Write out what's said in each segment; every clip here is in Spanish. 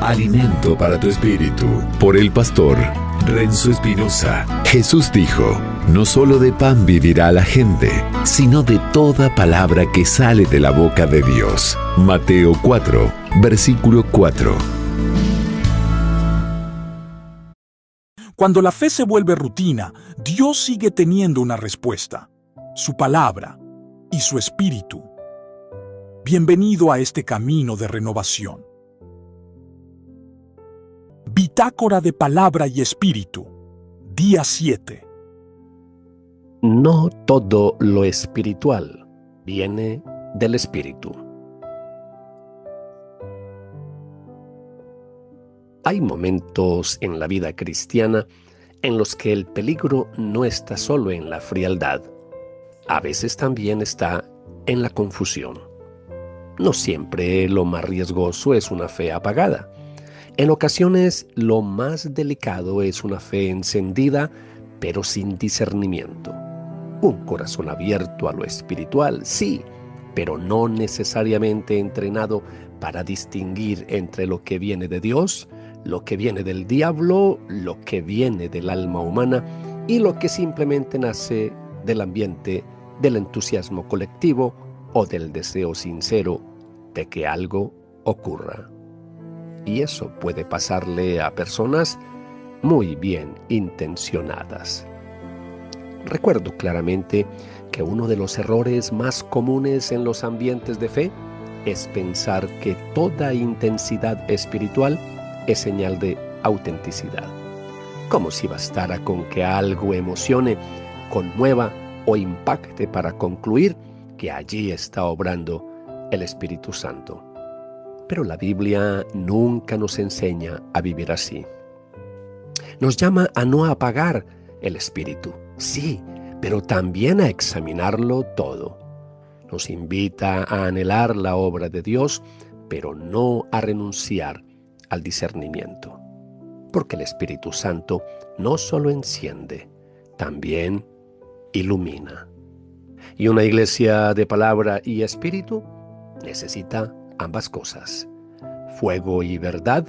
alimento para tu espíritu. Por el pastor Renzo Espinosa. Jesús dijo: no solo de pan vivirá la gente, sino de toda palabra que sale de la boca de Dios. Mateo 4, versículo 4. Cuando la fe se vuelve rutina, Dios sigue teniendo una respuesta: su palabra y su espíritu. Bienvenido a este camino de renovación. Bitácora de Palabra y Espíritu, día 7. No todo lo espiritual viene del espíritu. Hay momentos en la vida cristiana en los que el peligro no está solo en la frialdad. A veces también está en la confusión. No siempre lo más riesgoso es una fe apagada. En ocasiones lo más delicado es una fe encendida, pero sin discernimiento. Un corazón abierto a lo espiritual, sí, pero no necesariamente entrenado para distinguir entre lo que viene de Dios, lo que viene del diablo, lo que viene del alma humana y lo que simplemente nace del ambiente, del entusiasmo colectivo o del deseo sincero de que algo ocurra. Y eso puede pasarle a personas muy bien intencionadas. Recuerdo claramente que uno de los errores más comunes en los ambientes de fe es pensar que toda intensidad espiritual es señal de autenticidad. Como si bastara con que algo emocione, conmueva o impacte para concluir que allí está obrando el Espíritu Santo. Pero la Biblia nunca nos enseña a vivir así. Nos llama a no apagar el Espíritu, sí, pero también a examinarlo todo. Nos invita a anhelar la obra de Dios, pero no a renunciar al discernimiento. Porque el Espíritu Santo no solo enciende, también ilumina. Y una iglesia de palabra y espíritu necesita ambas cosas: fuego y verdad,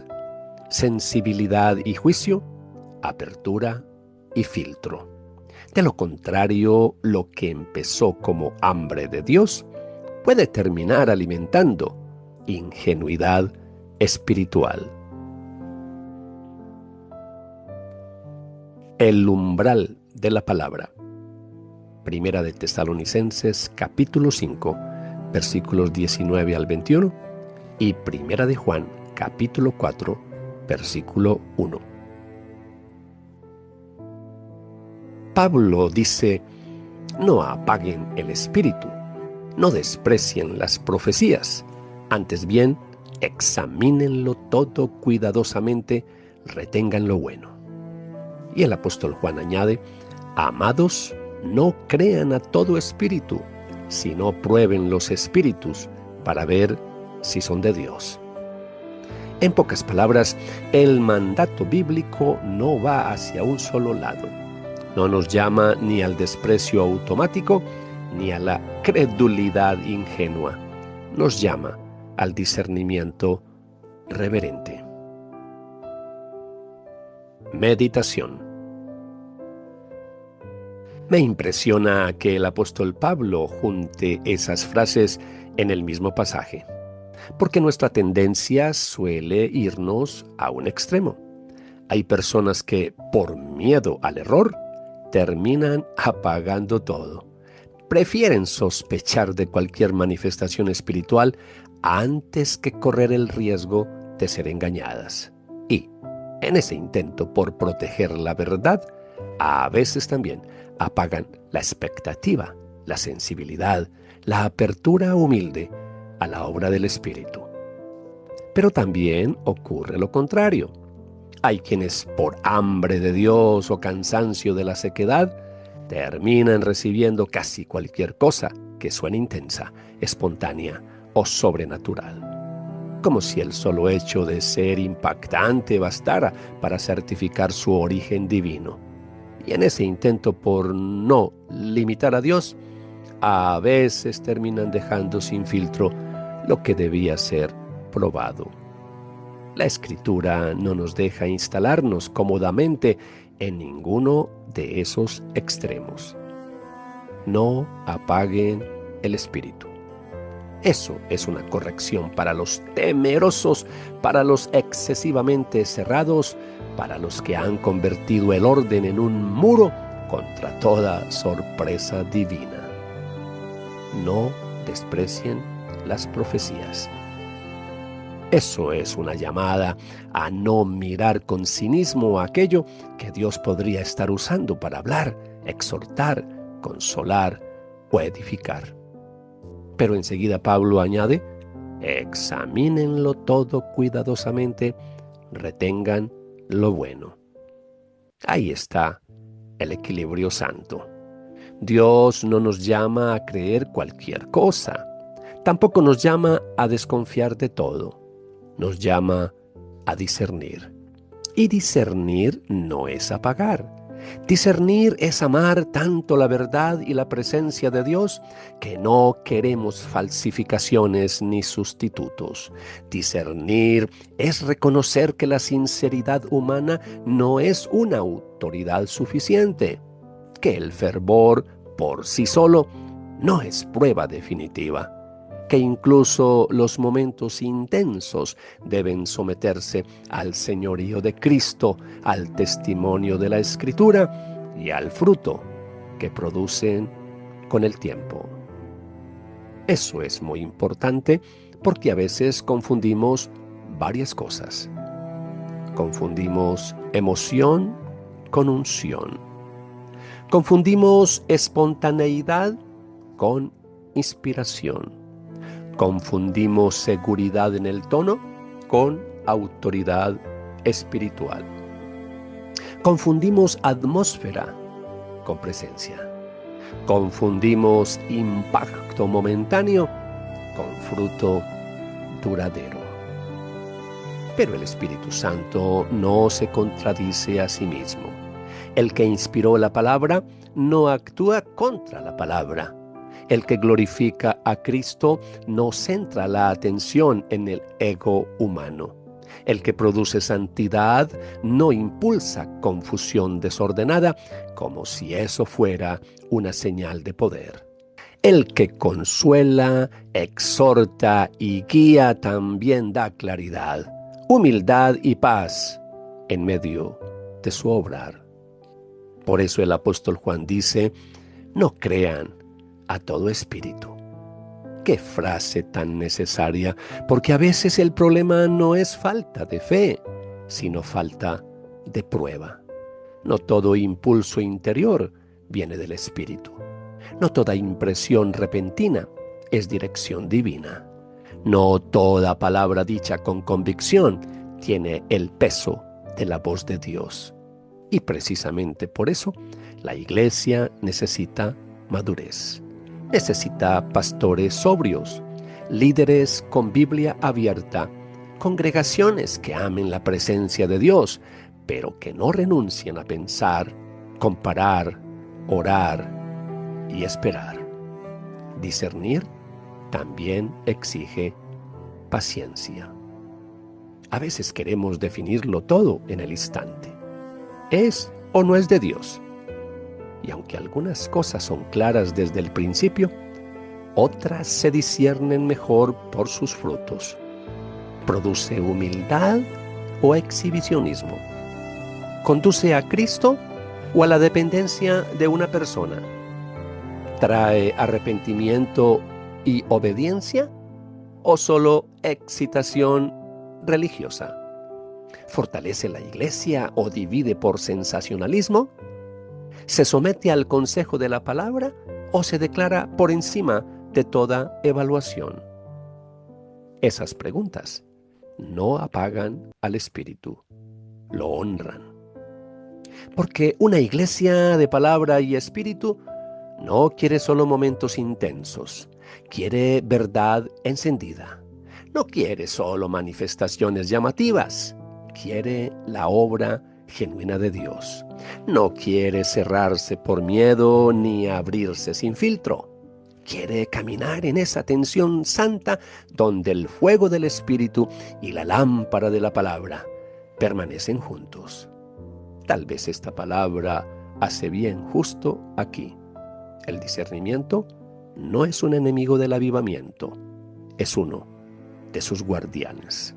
sensibilidad y juicio, apertura y filtro. De lo contrario, lo que empezó como hambre de Dios puede terminar alimentando ingenuidad espiritual. El umbral de la palabra. Primera de Tesalonicenses, capítulo 5, versículos 19 al 21, y Primera de Juan, capítulo 4, versículo 1. Pablo dice: no apaguen el espíritu, no desprecien las profecías, antes bien, examínenlo todo cuidadosamente, retengan lo bueno. Y el apóstol Juan añade: amados, no crean a todo espíritu, sino prueben los espíritus para ver si son de Dios. En pocas palabras, el mandato bíblico no va hacia un solo lado. No nos llama ni al desprecio automático ni a la credulidad ingenua. Nos llama al discernimiento reverente. Meditación. Me impresiona que el apóstol Pablo junte esas frases en el mismo pasaje, porque nuestra tendencia suele irnos a un extremo. Hay personas que, por miedo al error, terminan apagando todo. Prefieren sospechar de cualquier manifestación espiritual antes que correr el riesgo de ser engañadas. Y, en ese intento por proteger la verdad, a veces también apagan la expectativa, la sensibilidad, la apertura humilde a la obra del Espíritu. Pero también ocurre lo contrario. Hay quienes, por hambre de Dios o cansancio de la sequedad, terminan recibiendo casi cualquier cosa que suene intensa, espontánea o sobrenatural. Como si el solo hecho de ser impactante bastara para certificar su origen divino. Y en ese intento por no limitar a Dios, a veces terminan dejando sin filtro lo que debía ser probado. La Escritura no nos deja instalarnos cómodamente en ninguno de esos extremos. No apaguen el espíritu. Eso es una corrección para los temerosos, para los excesivamente cerrados, para los que han convertido el orden en un muro contra toda sorpresa divina. No desprecien las profecías. Eso es una llamada a no mirar con cinismo aquello que Dios podría estar usando para hablar, exhortar, consolar o edificar. Pero enseguida Pablo añade: examínenlo todo cuidadosamente, retengan lo bueno. Ahí está el equilibrio santo. Dios no nos llama a creer cualquier cosa. Tampoco nos llama a desconfiar de todo. Nos llama a discernir. Y discernir no es apagar. Discernir es amar tanto la verdad y la presencia de Dios que no queremos falsificaciones ni sustitutos. Discernir es reconocer que la sinceridad humana no es una autoridad suficiente, que el fervor por sí solo no es prueba definitiva, que incluso los momentos intensos deben someterse al señorío de Cristo, al testimonio de la Escritura y al fruto que producen con el tiempo. Eso es muy importante porque a veces confundimos varias cosas. Confundimos emoción con unción. Confundimos espontaneidad con inspiración. Confundimos seguridad en el tono con autoridad espiritual. Confundimos atmósfera con presencia. Confundimos impacto momentáneo con fruto duradero. Pero el Espíritu Santo no se contradice a sí mismo. El que inspiró la palabra no actúa contra la palabra. El que glorifica a Cristo no centra la atención en el ego humano. El que produce santidad no impulsa confusión desordenada como si eso fuera una señal de poder. El que consuela, exhorta y guía también da claridad, humildad y paz en medio de su obrar. Por eso el apóstol Juan dice: no crean a todo espíritu. Qué frase tan necesaria, porque a veces el problema no es falta de fe, sino falta de prueba. No todo impulso interior viene del espíritu. No toda impresión repentina es dirección divina. No toda palabra dicha con convicción tiene el peso de la voz de Dios. Y precisamente por eso la iglesia necesita madurez. Necesita pastores sobrios, líderes con Biblia abierta, congregaciones que amen la presencia de Dios, pero que no renuncien a pensar, comparar, orar y esperar. Discernir también exige paciencia. A veces queremos definirlo todo en el instante. ¿Es o no es de Dios? Y aunque algunas cosas son claras desde el principio, otras se disciernen mejor por sus frutos. ¿Produce humildad o exhibicionismo? ¿Conduce a Cristo o a la dependencia de una persona? ¿Trae arrepentimiento y obediencia o solo excitación religiosa? ¿Fortalece la iglesia o divide por sensacionalismo? ¿Se somete al consejo de la palabra o se declara por encima de toda evaluación? Esas preguntas no apagan al espíritu, lo honran. Porque una iglesia de palabra y espíritu no quiere solo momentos intensos, quiere verdad encendida. No quiere solo manifestaciones llamativas, quiere la obra genuina de Dios. No quiere cerrarse por miedo ni abrirse sin filtro. quiere caminar en esa tensión santa donde el fuego del Espíritu y la lámpara de la palabra permanecen juntos. Tal vez esta palabra hace bien justo aquí. El discernimiento no es un enemigo del avivamiento, es uno de sus guardianes.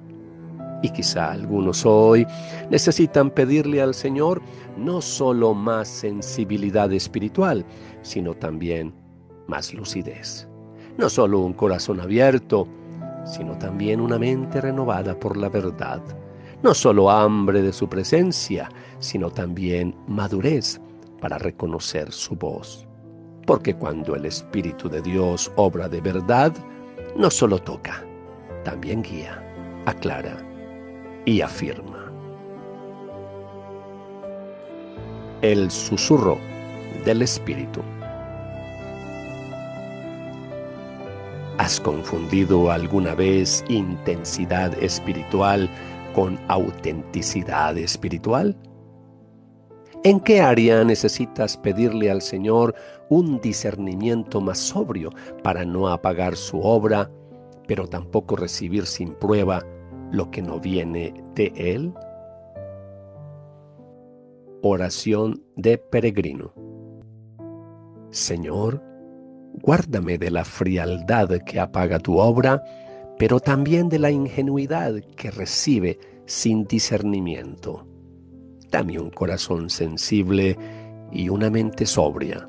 Y quizá algunos hoy necesitan pedirle al Señor no solo más sensibilidad espiritual, sino también más lucidez. No solo un corazón abierto, sino también una mente renovada por la verdad. No solo hambre de su presencia, sino también madurez para reconocer su voz. Porque cuando el Espíritu de Dios obra de verdad, no solo toca, también guía, aclara y afirma. El susurro del Espíritu. ¿Has confundido alguna vez intensidad espiritual con autenticidad espiritual? ¿En qué área necesitas pedirle al Señor un discernimiento más sobrio para no apagar su obra, pero tampoco recibir sin prueba lo que no viene de Él? Oración de peregrino. Señor, guárdame de la frialdad que apaga tu obra, pero también de la ingenuidad que recibe sin discernimiento. Dame un corazón sensible y una mente sobria.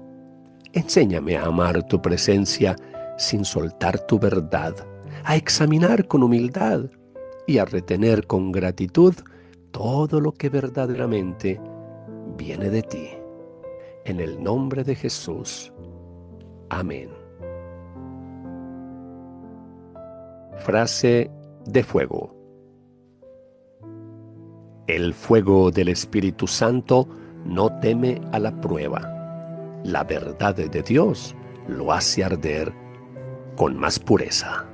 Enséñame a amar tu presencia sin soltar tu verdad, a examinar con humildad y a retener con gratitud todo lo que verdaderamente viene de ti. En el nombre de Jesús. Amén. Frase de fuego. El fuego del Espíritu Santo no teme a la prueba. La verdad de Dios lo hace arder con más pureza.